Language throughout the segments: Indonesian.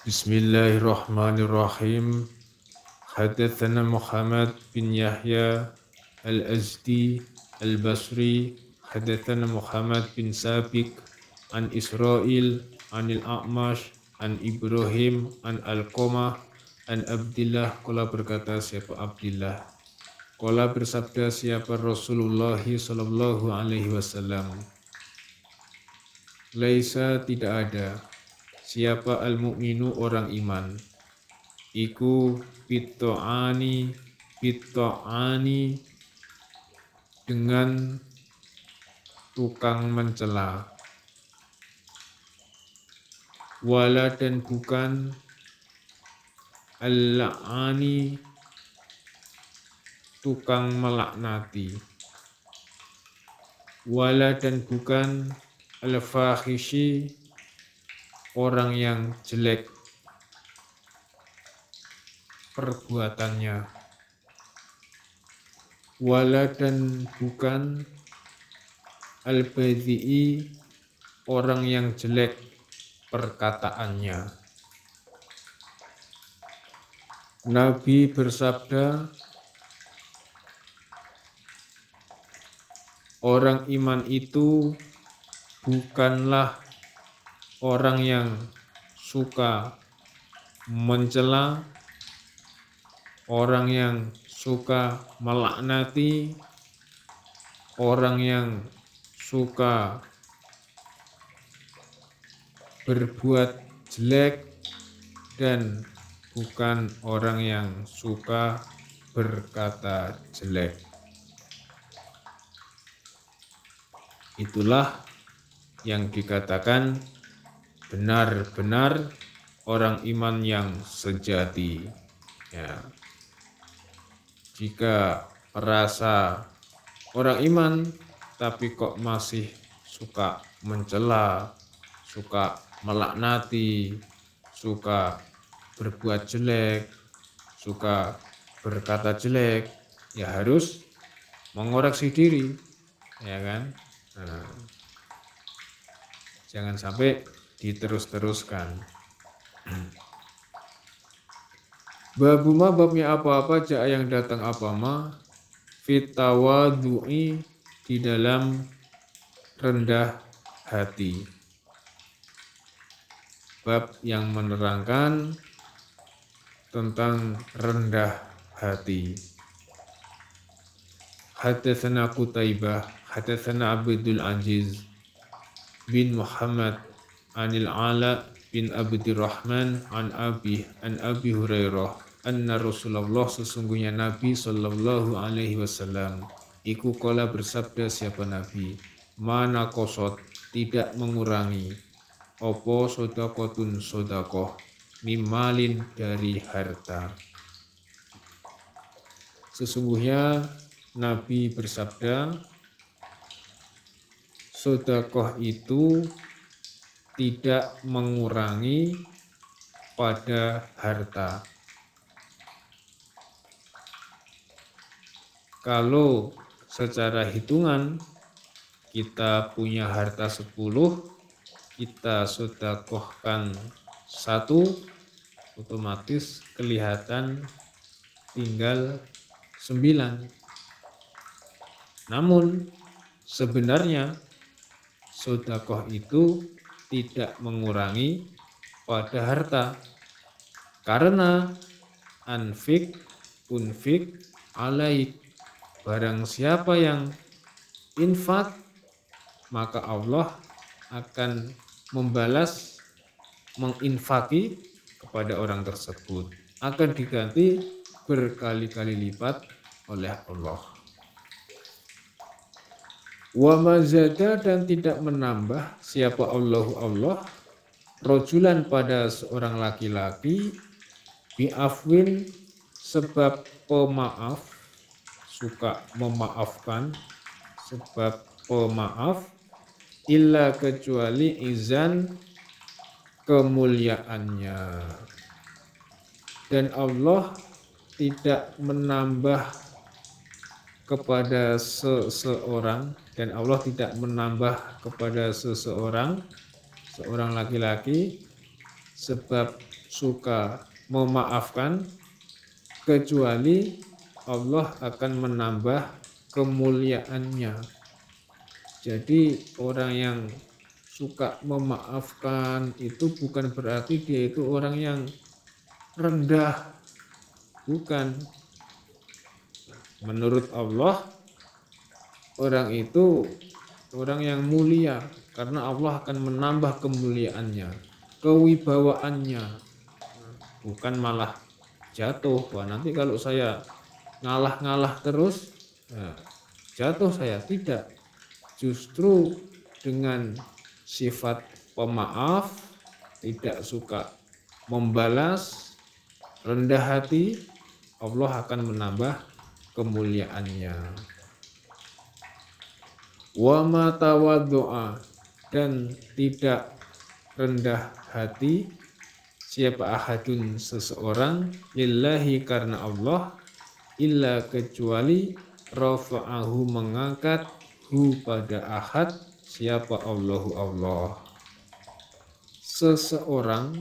Bismillahirrahmanirrahim. Hadatsana Muhammad bin Yahya al-Azdi al-Basri. Hadatsana Muhammad bin Sabiq an Israil anil A'mash an Ibrahim an Alqamah an Abdillah. Qala berkata siapa Abdillah, qala bersabda siapa Rasulullah sallallahu alaihi wasallam, laisa tidak ada siapa al-mu'minu orang iman iku bito'ani dengan tukang mencela, wala dan bukan al-la'ani tukang melaknati, wala dan bukan al-fahishi orang yang jelek perbuatannya, wala dan bukan al-badhi'i orang yang jelek perkataannya. Nabi bersabda, orang iman itu bukanlah orang yang suka mencela, orang yang suka melaknati, orang yang suka berbuat jelek, dan bukan orang yang suka berkata jelek. Itulah yang dikatakan benar-benar orang iman yang sejati. Ya. Jika merasa orang iman tapi kok masih suka mencela, suka melaknati, suka berbuat jelek, suka berkata jelek, ya harus mengoreksi diri, ya kan? Nah, jangan sampai diterus-teruskan. Babuma babnya apa-apa ja'a yang datang apa ma fitawadu'i di dalam rendah hati. Bab yang menerangkan tentang rendah hati. Hadatsana Qutaibah, hadatsana Abdul Aziz bin Muhammad anil Ala bin Abdurrahman an Abi Hurairah anna Rasulullah sesungguhnya Nabi sallallahu alaihi wasallam iku qala bersabda siapa Nabi, mana kosot tidak mengurangi opo sodakotun sodakoh mimalin dari harta. Sesungguhnya Nabi bersabda, sodakoh itu tidak mengurangi pada harta. Kalau secara hitungan kita punya harta 10, kita sodakohkan 1, otomatis kelihatan tinggal 9. Namun sebenarnya sodakoh itu tidak mengurangi pada harta, karena unfik alaik, barang siapa yang infak maka Allah akan membalas menginfaki kepada orang tersebut, akan diganti berkali-kali lipat oleh Allah. Wa mazada dan tidak menambah siapa Allah rojulan pada seorang laki-laki bi'afwin sebab pemaaf, suka memaafkan sebab pemaaf, illa kecuali izan kemuliaannya. Dan Allah tidak menambah kepada seseorang, dan Allah tidak menambah kepada seorang laki-laki sebab suka memaafkan, kecuali Allah akan menambah kemuliaannya. Jadi orang yang suka memaafkan itu bukan berarti dia itu orang yang rendah, bukan. Menurut Allah, orang itu orang yang mulia karena Allah akan menambah kemuliaannya, kewibawaannya, bukan malah jatuh. Wah, nanti kalau saya ngalah terus, nah, jatuh saya. Tidak. Justru dengan sifat pemaaf, tidak suka membalas, rendah hati, Allah akan menambah kemuliaannya. Wa ma tawaddu'a, dan tidak rendah hati siapa ahadun seseorang lillahi karena Allah, illa kecuali rafa'ahu mengangkat hu pada ahad siapa Allahu Allah. Seseorang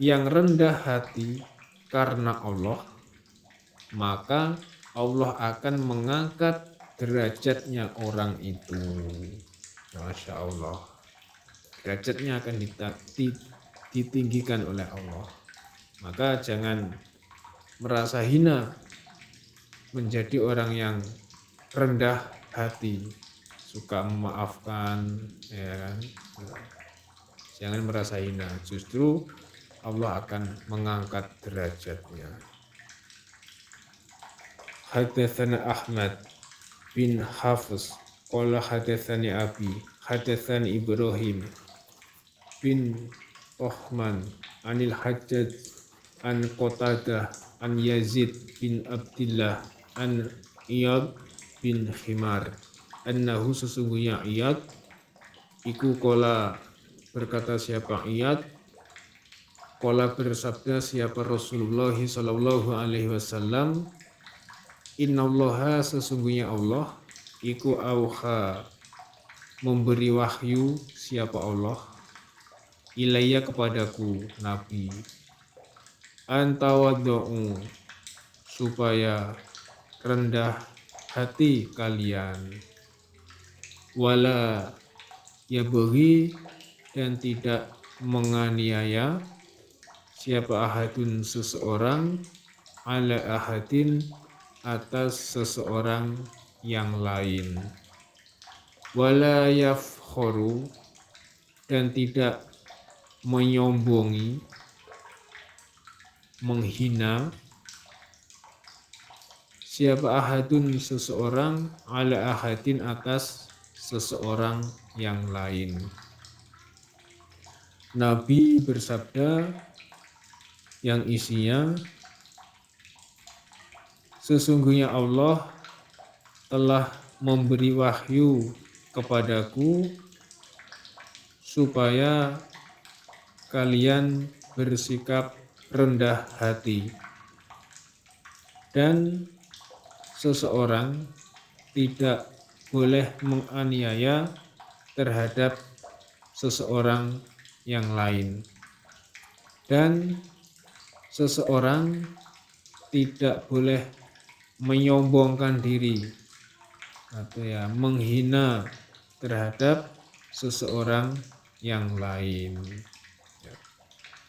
yang rendah hati karena Allah, maka Allah akan mengangkat derajatnya orang itu. Masya Allah, derajatnya akan ditinggikan oleh Allah. Maka jangan merasa hina menjadi orang yang rendah hati, suka memaafkan, ya kan? Jangan merasa hina, justru Allah akan mengangkat derajatnya. Hadatsana Ahmad bin Hafiz qala hadatsani Abi hadatsani Ibrahim bin Rahman anil Hajjaj an Qatadah an Yazid bin Abdillah an Iyad bin Himar annahu sesungguhnya Iyad iku qala berkata siapa Iyad, qala bersabda siapa Rasulullah sallallahu alaihi wasallam, innallaha sesungguhnya Allah iku auha memberi wahyu siapa Allah ilayya kepadaku Nabi antawaddu'u supaya rendah hati kalian, wala yabghi dan tidak menganiaya siapa ahadun seseorang ala ahadin atas seseorang yang lain, wala yafkharu dan tidak menyombongi, menghina siapa ahadun seseorang ala ahadin atas seseorang yang lain. Nabi bersabda yang isinya, sesungguhnya Allah telah memberi wahyu kepadaku supaya kalian bersikap rendah hati dan seseorang tidak boleh menganiaya terhadap seseorang yang lain, dan seseorang tidak boleh menyombongkan diri atau menghina terhadap seseorang yang lain.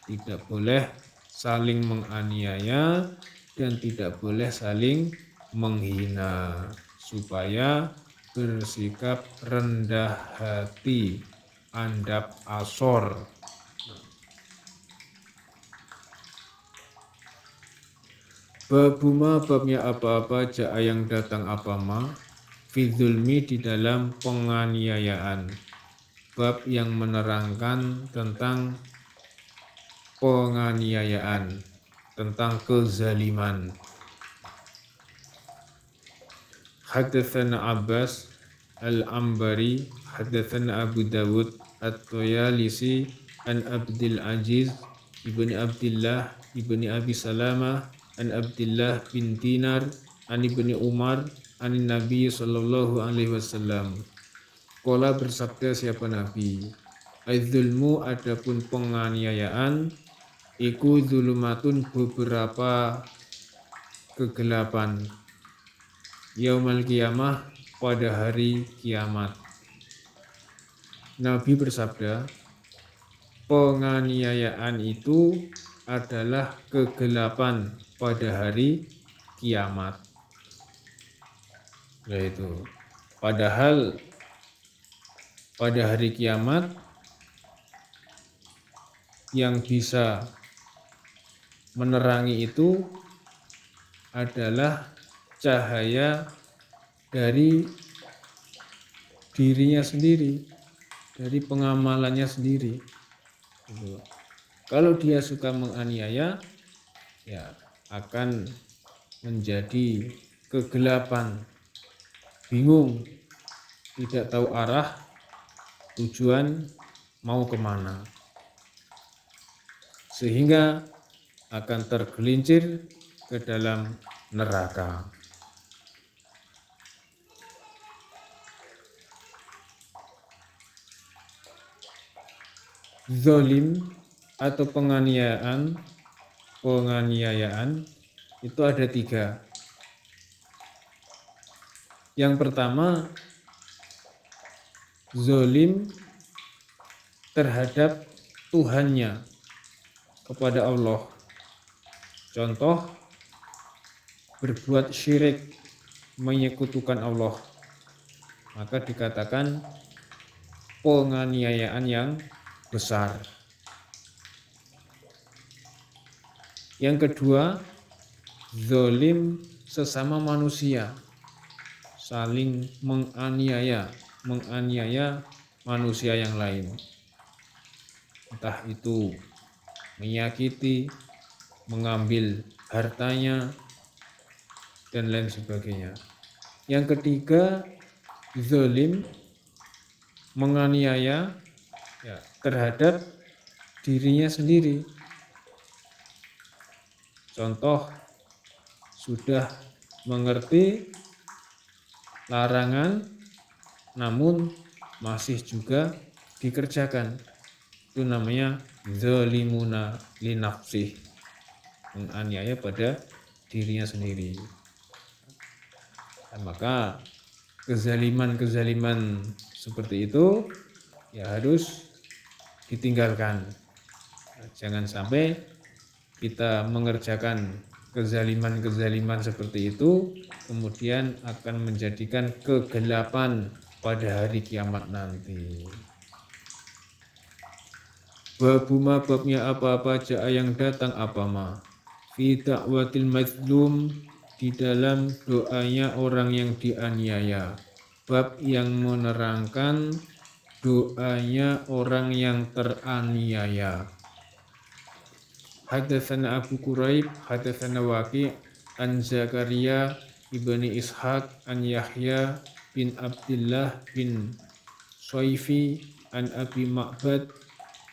Tidak boleh saling menganiaya dan tidak boleh saling menghina, supaya bersikap rendah hati, andap asor. Babuma babnya apa-apa ja'a yang datang apa ma fi dzulmi di dalam penganiayaan. Bab yang menerangkan tentang penganiayaan, tentang kezaliman. Hadatsana Abbas al-Ambari hadatsana Abu Dawud at-Toyalisi an Abdul Aziz ibni Abdullah ibni Abi Salamah an Abdullah bin Dinar an ibni Umar an Nabi sallallahu alaihi wasallam. Qala bersabda siapa Nabi, aidzulmu adapun penganiayaan iku zulumatun beberapa kegelapan, yaumal kiamah pada hari kiamat. Nabi bersabda, penganiayaan itu adalah kegelapan pada hari kiamat. Yaitu, padahal pada hari kiamat yang bisa menerangi itu adalah cahaya dari dirinya sendiri, dari pengamalannya sendiri. Kalau dia suka menganiaya, ya akan menjadi kegelapan, bingung, tidak tahu arah, tujuan mau kemana, sehingga akan tergelincir ke dalam neraka. Zalim atau penganiayaan itu ada 3. Yang pertama, zalim terhadap Tuhannya, kepada Allah. Contoh, berbuat syirik, menyekutukan Allah, maka dikatakan penganiayaan yang besar. Yang kedua, zalim sesama manusia, saling menganiaya manusia yang lain, entah itu menyakiti, mengambil hartanya, dan lain sebagainya. Yang ketiga, zalim menganiaya terhadap dirinya sendiri. Contoh, sudah mengerti larangan namun masih juga dikerjakan. Itu namanya zalimuna linafsih, menganiaya pada dirinya sendiri. Dan maka kezaliman seperti itu ya harus ditinggalkan. Jangan sampai kita mengerjakan kezaliman seperti itu kemudian akan menjadikan kegelapan pada hari kiamat nanti. Babuma babnya apa-apa ja'a yang datang apa ma fi da'watil mazlum, di dalam doanya orang yang dianiaya. Bab yang menerangkan doanya orang yang teraniaya. Hadatsana Abu Quraib hadatsana Waqi' an Zakaria ibni Ishaq an Yahya bin Abdullah bin Soifi an Abi Ma'bad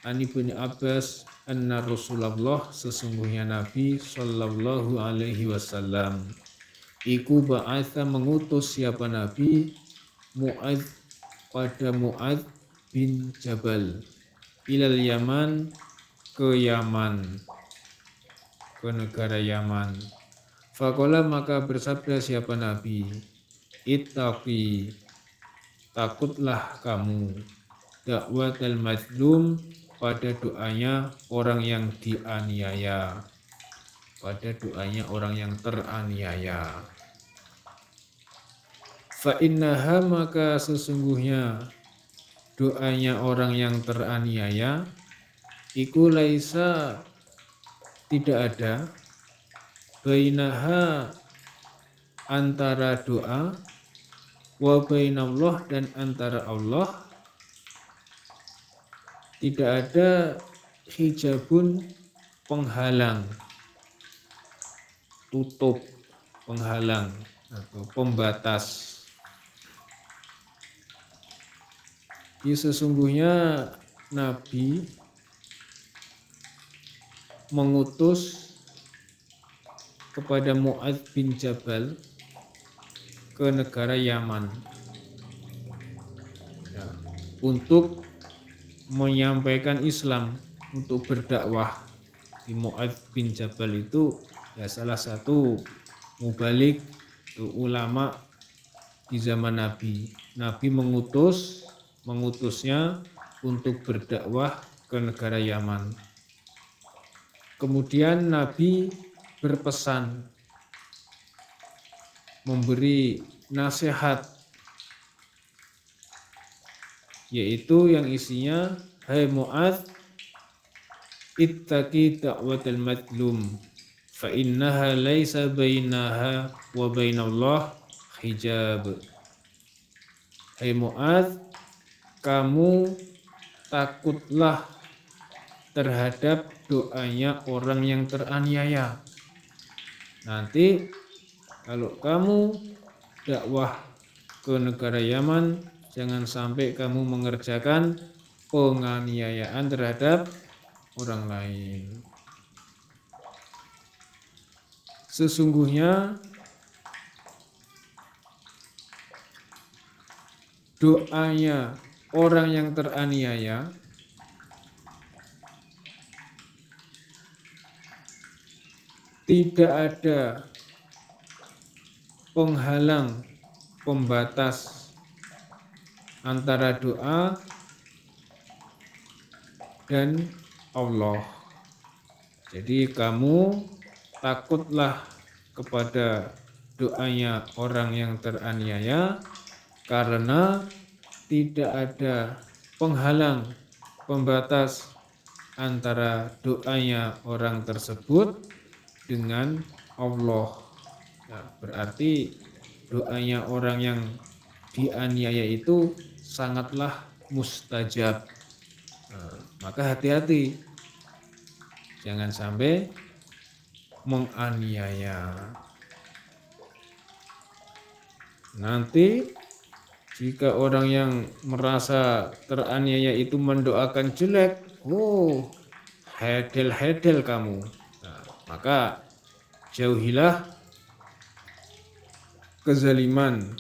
an Ibnu Abbas anna Rasulullah, sesungguhnya Nabi sallallahu alaihi wasallam iku ba'atha, mengutus siapa Nabi, Mu'adz, pada Mu'adz bin Jabal, ilal Yaman, ke Yaman, ke negara Yaman. Faqala, maka bersabda siapa Nabi, ittaqi, takutlah kamu, da'watal mazlum, pada doanya orang yang dianiaya, pada doanya orang yang teraniaya. Fa innaha, maka sesungguhnya doanya orang yang teraniaya, iku laisa, tidak ada, bainaha, antara doa, wa bainallah, dan antara Allah, tidak ada hijabun, penghalang, tutup, penghalang atau pembatas. Jadi sesungguhnya Nabi mengutus kepada Mu'adz bin Jabal ke negara Yaman untuk menyampaikan Islam, untuk berdakwah. Di Mu'adz bin Jabal itu ya salah satu mubalik ulama di zaman Nabi. Nabi mengutusnya untuk berdakwah ke negara Yaman. Kemudian Nabi berpesan, memberi nasihat, yaitu yang isinya, hai Mu'adz, ittaqi da'watal madlum fa innaha laisa bainaha wa bainallah hijab. Hai Mu'adz, kamu takutlah terhadap doanya orang yang teraniaya. Nanti kalau kamu dakwah ke negara Yaman, jangan sampai kamu mengerjakan penganiayaan terhadap orang lain. Sesungguhnya doanya orang yang teraniaya tidak ada penghalang, pembatas antara doa dan Allah. Jadi kamu takutlah kepada doanya orang yang teraniaya, karena tidak ada penghalang, pembatas antara doanya orang tersebut dengan Allah. Nah, berarti doanya orang yang dianiaya itu sangatlah mustajab. Nah, maka hati-hati, jangan sampai menganiaya. Nanti jika orang yang merasa teraniaya itu mendoakan jelek, hedel-hedel kamu. Nah, maka jauhilah kezaliman,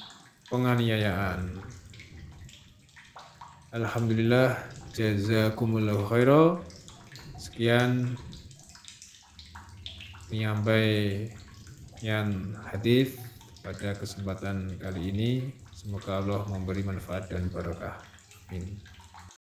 penganiayaan. Alhamdulillah, jazakumullahu khairan. Sekian penyampaian hadis pada kesempatan kali ini. Semoga Allah memberi manfaat dan barokah. Amin.